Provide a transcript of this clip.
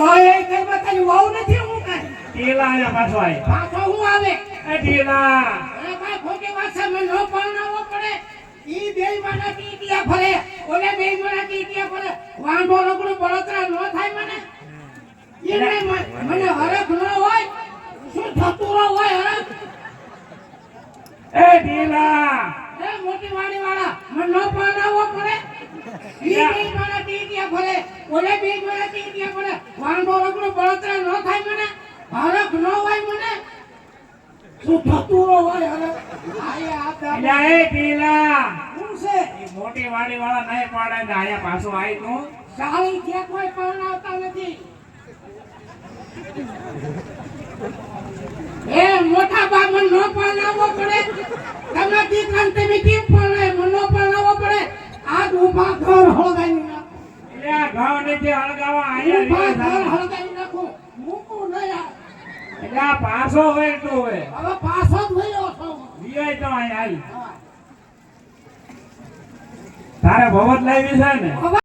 ઓય કઈ બતાની વાવ નથી હું કાઈ ઢીલા આયા પાછો આય પાછો હું આવે એ ઢીલા અરે ભાઈ ખોટી વાત છે મને નો પરણાવો પડે ઈ બેય માના ટીટિયા ફરે ઓલે બેય માના ટીટિયા ફરે વાંઢો રગડો બળતરા નો થાય મને એને મને હરખ ન હોય શું થતુરો હોય હરખ એ ઢીલા એ મોટી વાડી વાળા મને નો પરણાવો પડે ઈ બેય માના ટીટિયા ફરે ઓલે બેય માના ટીટિયા ફરે વાંઢો રગડો બળતરા નો થાય મને હરખ ન હોય મને શું થતુરો હોય હરખ આયા આ એ ઢીલા શું છે એ મોટી વાડી વાળા નહીં પાડે ને આયા પાછો આય તું સારી કે કોઈ પરણાવતા નથી એ મોટા બાપ મને નો પરણાવવો પડે તમે દીકરાને તમે કેમ પરણાય મને નો પરણાવવો પડે આ ઊભા ઘર હળગાવી નાખો એટલે આ ઘાવ નથી હળગાવા ઊભા ઘર આયા હળગાવી નાખો મૂકું નહીં આ. એટલે આ પાછો હોય તું હોય હવે પાછો જ વયો છો વિયાય તો આય આય તારે ભવત લાવી છે ને હવે